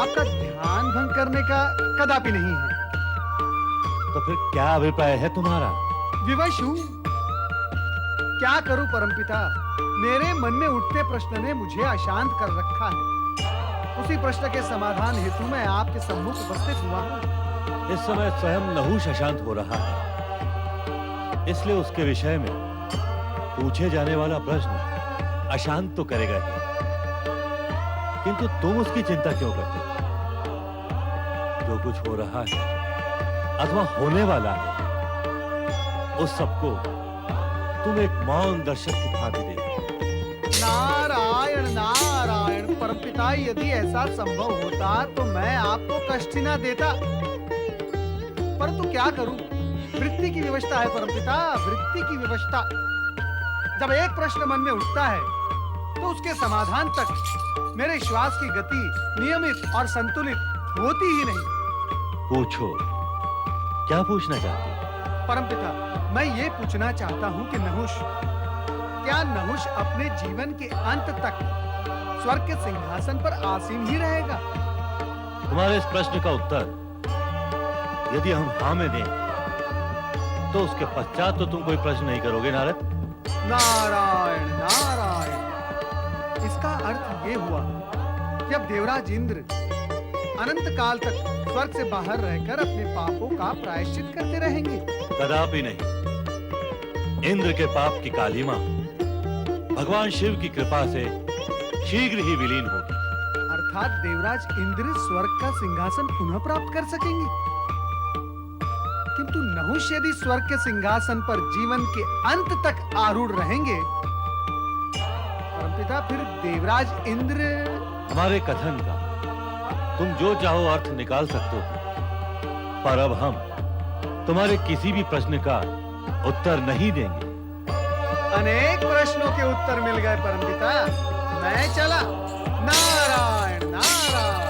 आपका ध्यान भंग करने का कदापि नहीं है। तो फिर क्या अभिप्राय है तुम्हारा? विवश हूं। क्या करूं परमपिता, मेरे मन में उठते प्रश्न ने मुझे अशांत कर रखा है। उसी प्रश्न के समाधान हेतु मैं आपके सम्मुख उपस्थित हुआ हूं। इस समय स्वयं नहुष अशांत हो रहा है, इसलिए उसके विषय में पूछे जाने वाला प्रश्न अशांत तो करेगा ही, किंतु तुम उसकी चिंता क्यों करते हो? जो कुछ हो रहा है अथवा होने वाला है, उस सबको तुम एक मौन दर्शक की भांति देखो। नारायण नारायण परमपिता, यदि ऐसा संभव होता तो मैं आपको कष्ट ही ना देता, परंतु क्या करूं, वृत्ति की विवशता है परमपिता, वृत्ति की विवशता। जब एक प्रश्न मन में उठता है तो उसके समाधान तक मेरे श्वास की गति नियमित और संतुलित होती ही नहीं। पूछो, क्या पूछना चाहते हो? परमपिता, मैं ये पूछना चाहता हूं कि नहुष, क्या नहुष अपने जीवन के अंत तक स्वर्ग के सिंहासन पर आसीन ही रहेगा? तुम्हारे इस प्रश्न का उत्तर यदि हम हाँ में दें, तो उसके पश्चात तो तुम कोई प्रश्न नहीं करोगे नारद। नारायण नारायण, इसका अर्थ ये हुआ कि अब देवराज इंद्र अनंत काल तक स्वर्ग से बाहर रहकर अपने पापों का प्रायश्चित करते रहेंगे। कदापि नहीं। इंद्र के पाप की कालिमा भगवान शिव की कृपा से शीघ्र ही विलीन होगी। अर्थात देवराज इंद्र स्वर्ग का सिंहासन पुनः प्राप्त कर सकेंगे। किंतु नहुष यदि स्वर्ग के सिंहासन पर जीवन के अंत तक आरूढ़ रहेंगे, परमपिता, फिर देवराज इंद्र। हमारे कथन का तुम जो चाहो अर्थ निकाल सकते हो, पर अब हम तुम्हारे किसी भी प्रश्न का उत्तर नहीं देंगे। अनेक प्रश्नों के उत्तर मिल गए परमपिता, मैं चला। नारायण नारायण।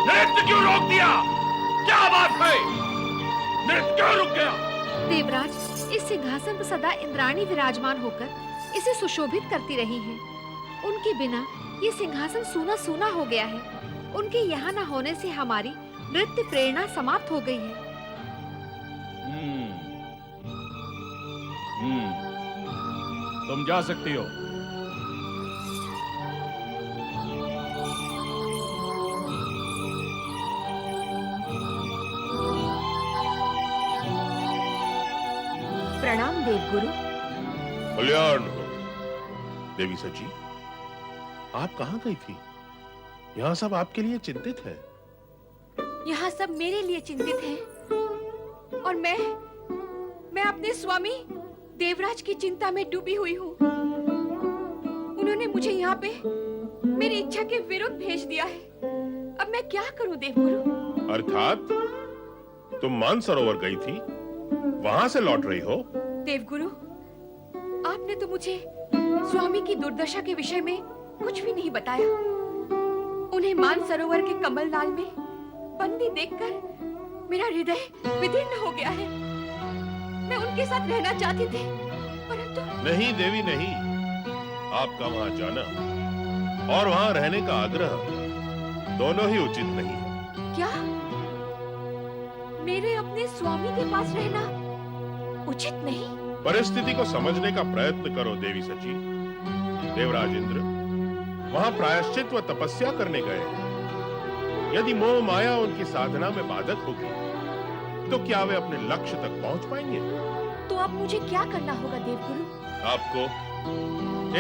नृत्य क्यों रोक दिया? क्या बात है? नृत्य क्यों रुक गया? देवराज, इस सिंहासन पर सदा इंद्राणी विराजमान होकर इसे सुशोभित करती रही हैं। उनके बिना ये सिंहासन सूना सूना हो गया है। उनके यहाँ न होने से हमारी नृत्य प्रेरणा समाप्त हो गई है। तुम जा सकती हो। प्रणाम देवगुरु। कल्याण हो। देवी सची, आप कहाँ गई थी? यहाँ सब आपके लिए चिंतित है। यहाँ सब मेरे लिए चिंतित हैं और मैं अपने स्वामी देवराज की चिंता में डूबी हुई हूँ। उन्होंने मुझे यहाँ पे मेरी इच्छा के विरुद्ध भेज दिया है। अब मैं क्या करूँ देवगुरु? अर्थात तुम मानसरोवर गई थी, वहां से लौट रही हो? देवगुरु, आपने तो मुझे स्वामी की दुर्दशा के विषय में कुछ भी नहीं बताया। उन्हें मानसरोवर के कमलनाल में बंदी देखकर मेरा हृदय विदीर्ण हो गया है। मैं उनके साथ रहना चाहती थी, परंतु नहीं देवी नहीं, आपका वहां जाना और वहां रहने का आग्रह दोनों ही उचित नहीं है। क्या मेरे अपने स्वामी के पास रहना उचित नहीं? परिस्थिति को समझने का प्रयत्न करो देवी सची। देवराज इंद्र वहां प्रायश्चित व तपस्या करने गए हैं। यदि मोह माया उनकी साधना में बाधक होगी तो क्या वे अपने लक्ष्य तक पहुंच पाएंगे? तो अब मुझे क्या करना होगा देवगुरु? आपको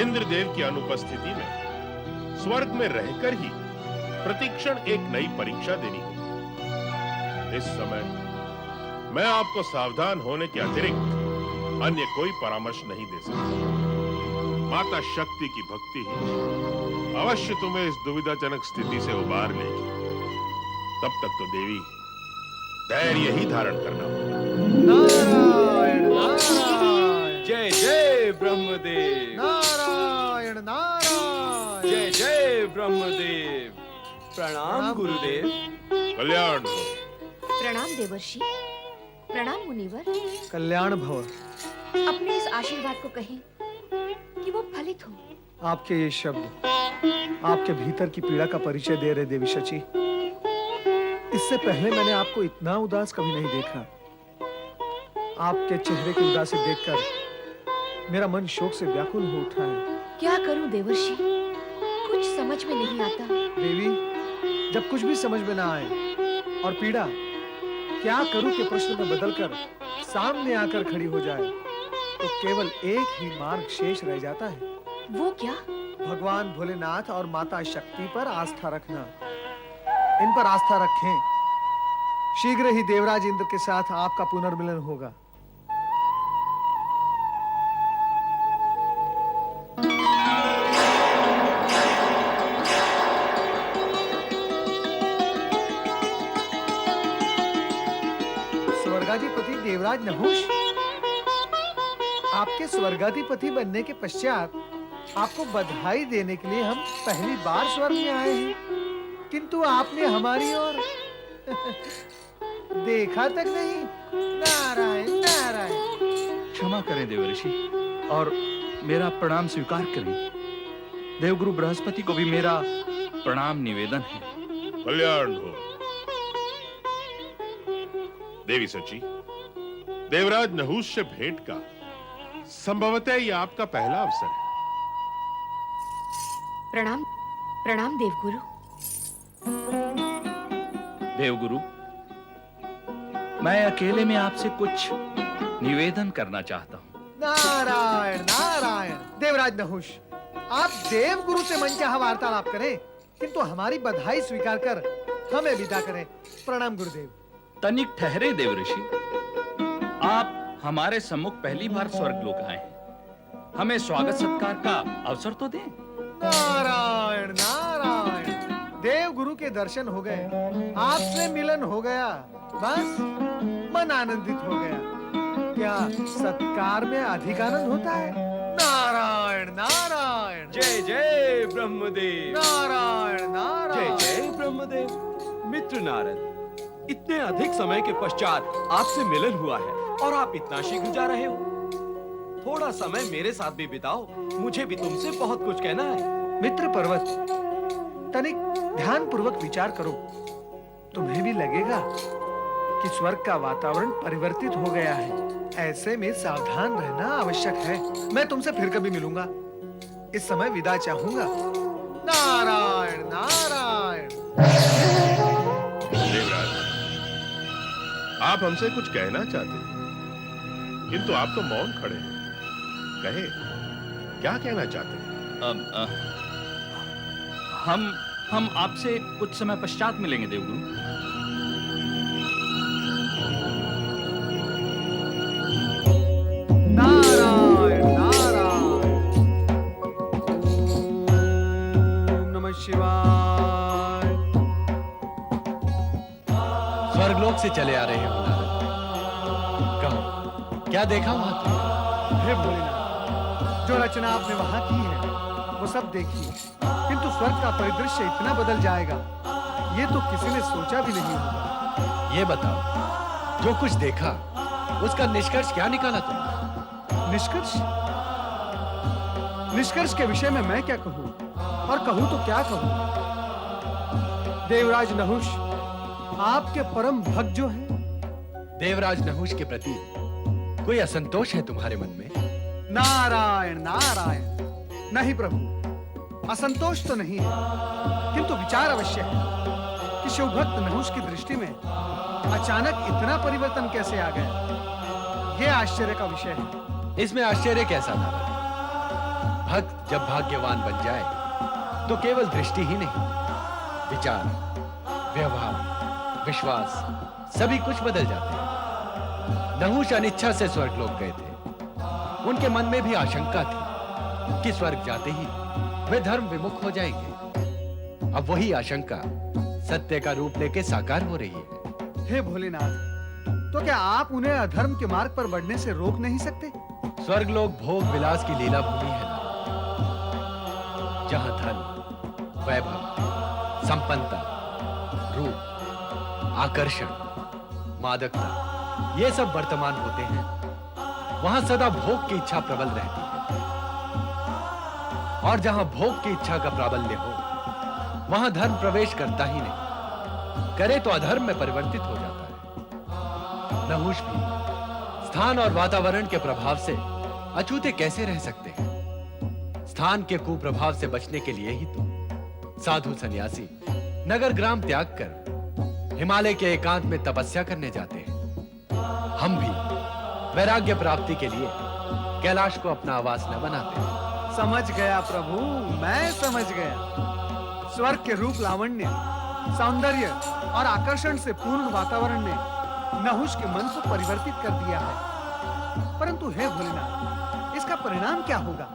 इंद्रदेव की अनुपस्थिति में स्वर्ग में रहकर ही प्रतिक्षण एक नई परीक्षा देनी होगी। इस समय मैं आपको सावधान होने के अतिरिक्त अन्य कोई परामर्श नहीं दे सकता। माता शक्ति की भक्ति ही अवश्य तुम्हें इस दुविधाजनक स्थिति से उबार लेगी। तब तक तो देवी धैर्य ही धारण करना होगा। नारायण नारायण जय जय ब्रह्मदेव, नारायण नारायण। जय जय ब्रह्मदेव। प्रणाम गुरुदेव। कल्याण हो। प्रणाम देवर्षि, प्रणाम मुनिवर। कल्याण भव। अपने इस आशीर्वाद को कहें कि वो फलित हो। आपके ये शब्द आपके भीतर की पीड़ा का परिचय दे रहे देवी शची। इससे पहले मैंने आपको इतना उदास कभी नहीं देखा। आपके चेहरे की उदासी देखकर मेरा मन शोक से व्याकुल हो उठा है। क्या करूं देवर्षि, कुछ समझ में नहीं आता। देवी, जब कुछ भी समझ में ना आए और पीड़ा क्या करूं के प्रश्न में बदलकर सामने आकर खड़ी हो जाए तो केवल एक ही मार्ग शेष रह जाता है। वो क्या? भगवान भोलेनाथ और माता शक्ति पर आस्था रखना। इन पर आस्था रखें, शीघ्र ही देवराज इंद्र के साथ आपका पुनर्मिलन होगा। स्वर्गाधिपति देवराज नहुष, आपके स्वर्गाधिपति बनने के पश्चात आपको बधाई देने के लिए हम पहली बार स्वर्ग में आए हैं, किंतु आपने हमारी ओर देखा तक नहीं। नारायण नारायण। क्षमा करें देवर्षि और मेरा प्रणाम स्वीकार करें। देवगुरु बृहस्पति को भी मेरा प्रणाम निवेदन है। कल्याण हो। देवी सची, देवराज नहुष से भेंट का संभवतः यह आपका पहला अवसर है। प्रणाम, प्रणाम देवगुरु। देवगुरु, मैं अकेले में आपसे कुछ निवेदन करना चाहता हूं। नारायण नारायण। देवराज नहुष, आप देवगुरु से मनचाहा वार्तालाप करें, किंतु हमारी बधाई स्वीकार कर हमें विदा करें। प्रणाम गुरुदेव। तनिक ठहरे देवर्षि, आप हमारे सम्मुख पहली बार स्वर्गलोक आए हैं। हमें स्वागत सत्कार का अवसर तो दें। नारायण नारायण। देव गुरु के दर्शन हो गए, आपसे मिलन हो गया, बस मन आनंदित हो गया। क्या सत्कार में अधिक आनंद होता है? नारायण नारायण। जय जय ब्रह्मदेव। नारायण नारायण। जय जय ब्रह्मदेव। मित्र नारद, इतने अधिक समय के पश्चात आपसे मिलन हुआ है और आप इतना शीघ्र जा रहे हो। थोड़ा समय मेरे साथ भी बिताओ, मुझे भी तुमसे बहुत कुछ कहना है। मित्र पर्वत, तनिक ध्यान पूर्वक विचार करो। तुम्हें भी लगेगा कि स्वर्ग का वातावरण परिवर्तित हो गया है। ऐसे में सावधान रहना आवश्यक है। मैं तुमसे फिर कभी मिलूंगा। इस समय विदा चाहूंगा। नारायण नारायण। देवराज, आप हमसे कुछ कहना चाहते थे, किंतु आप तो मौन खड़े हैं। कहे, क्या कहना चाहते हैं? हम आपसे कुछ समय पश्चात मिलेंगे देवगुरु। नारायण नारायण। ओम नमः शिवाय। स्वर्गलोक से चले आ रहे हैं नारद। कहो, क्या देखा वहां तुमने? हे भोलेनाथ, जो रचना आपने वहां की है वो सब देखिए। किंतु स्वर्ग का परिदृश्य इतना बदल जाएगा, ये तो किसी ने सोचा भी नहीं होगा। ये बताओ, जो कुछ देखा उसका निष्कर्ष क्या निकाला तुमने? निष्कर्ष? निष्कर्ष के विषय में मैं क्या कहूं, और कहूं तो क्या कहूं। देवराज नहुष आपके परम भक्त जो हैं, देवराज नहुष के प्रति कोई असंतोष है तुम्हारे मन में? नारायण नारायण, नहीं प्रभु, असंतोष तो नहीं है, किंतु विचार अवश्य है कि शिवभक्त नहुष की दृष्टि में अचानक इतना परिवर्तन कैसे आ गया। यह आश्चर्य का विषय है। इसमें आश्चर्य कैसा नारद? भक्त जब भाग्यवान बन जाए तो केवल दृष्टि ही नहीं, विचार, व्यवहार, विश्वास सभी कुछ बदल जाते हैं। नहुष अनिच्छा से स्वर्गलोक गए थे। उनके मन में भी आशंका थी कि स्वर्ग जाते ही वे धर्म विमुख हो जाएंगे। अब वही आशंका सत्य का रूप लेके साकार हो रही है। हे भोलेनाथ, तो क्या आप उन्हें अधर्म के मार्ग पर बढ़ने से रोक नहीं सकते? स्वर्गलोक भोग विलास की लीला भूमि है, जहां धन, वैभव, संपन्नता, रूप, आकर्षण, मादकता ये सब वर्तमान होते हैं। वहां सदा भोग की इच्छा प्रबल रहती है, और जहां भोग की इच्छा का प्राबल्य हो वहां धर्म प्रवेश करता ही नहीं, करे तो अधर्म में परिवर्तित हो जाता है। नहुष भी स्थान और वातावरण के प्रभाव से अछूते कैसे रह सकते हैं? स्थान के कुप्रभाव से बचने के लिए ही तो साधु सन्यासी नगर ग्राम त्याग कर हिमालय के एकांत में तपस्या करने जाते हैं। हम भी वैराग्य प्राप्ति के लिए कैलाश को अपना आवास न बनाते हैं। समझ गया प्रभु, मैं समझ गया। स्वर्ग के रूप लावण्य, सौंदर्य और आकर्षण से पूर्ण वातावरण ने नहुष के मन को परिवर्तित कर दिया है। परंतु हे भोलेनाथ, इसका परिणाम क्या होगा?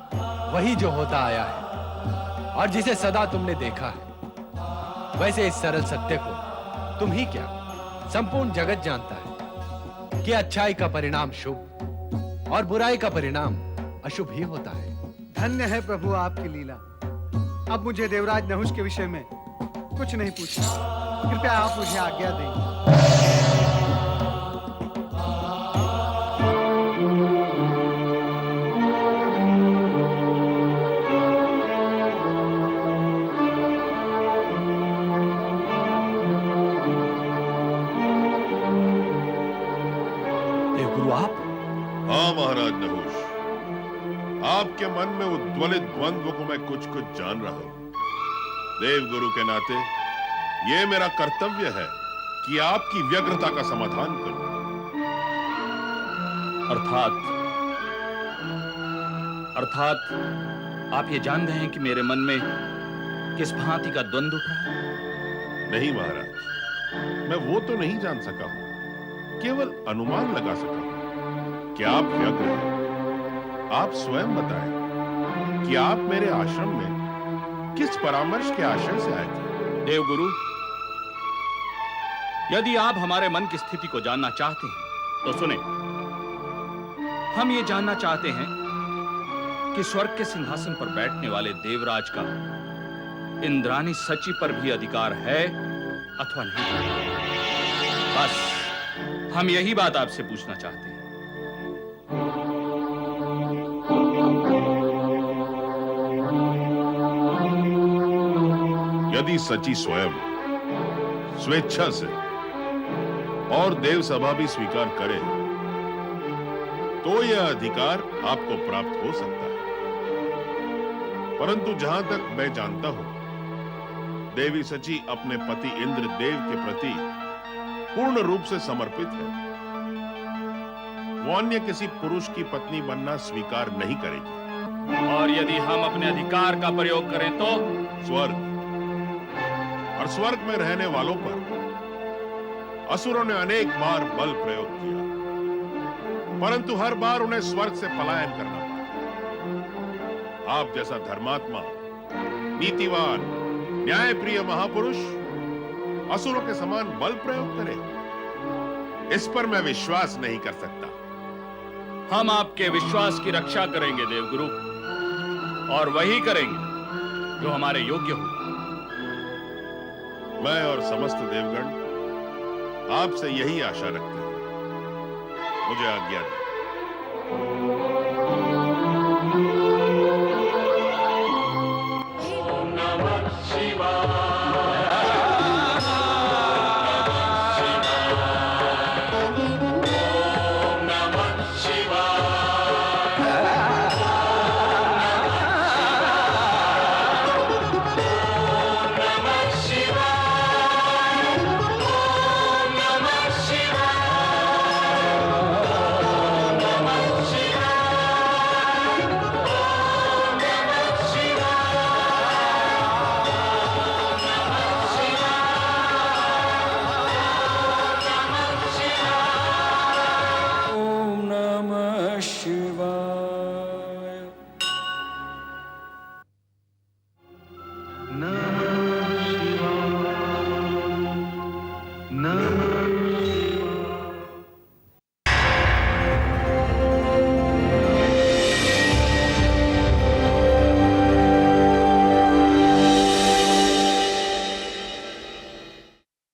वही जो होता आया है और जिसे सदा तुमने देखा है। वैसे इस सरल सत्य को तुम ही क्या, संपूर्ण जगत जानता है कि अच्छाई का परिणाम शुभ और बुराई का परिणाम अशुभ ही होता है। धन्य है प्रभु आपकी लीला। अब मुझे देवराज नहुष के विषय में कुछ नहीं पूछना। कृपया आप मुझे आज्ञा दें। देवगुरु आप? हाँ महाराज नहुष, आपके मन में उद्वलित द्वंद्व को मैं कुछ कुछ जान रहा हूं। देवगुरु के नाते यह मेरा कर्तव्य है कि आपकी व्यग्रता का समाधान करूं। अर्थात आप ये जान गए हैं कि मेरे मन में किस भांति का द्वंद्व उठ रहा है? नहीं महाराज, मैं वो तो नहीं जान सका हूं, केवल अनुमान लगा सका हूं कि आप व्यग्र हैं। आप स्वयं बताएं कि आप मेरे आश्रम में किस परामर्श के आशय से आए थे? देवगुरु, यदि आप हमारे मन की स्थिति को जानना चाहते हैं तो सुने। हम ये जानना चाहते हैं कि स्वर्ग के सिंहासन पर बैठने वाले देवराज का इंद्रानी सची पर भी अधिकार है अथवा नहीं। बस हम यही बात आपसे पूछना चाहते हैं। यदि सची स्वयं स्वेच्छा से और देव सभा भी स्वीकार करे तो यह अधिकार आपको प्राप्त हो सकता है। परंतु जहां तक मैं जानता हूं, देवी सची अपने पति इंद्र देव के प्रति पूर्ण रूप से समर्पित है। वो अन्य किसी पुरुष की पत्नी बनना स्वीकार नहीं करेगी। और यदि हम अपने अधिकार का प्रयोग करें तो? स्वर्ग और स्वर्ग में रहने वालों पर असुरों ने अनेक बार बल प्रयोग किया, परंतु हर बार उन्हें स्वर्ग से पलायन करना पड़ा। आप जैसा धर्मात्मा, नीतिवान, न्यायप्रिय महापुरुष असुरों के समान बल प्रयोग करे, इस पर मैं विश्वास नहीं कर सकता। हम आपके विश्वास की रक्षा करेंगे देवगुरु, और वही करेंगे जो हमारे योग्य हो। मैं और समस्त देवगण आपसे यही आशा रखते हैं। मुझे आज्ञा दें। नमः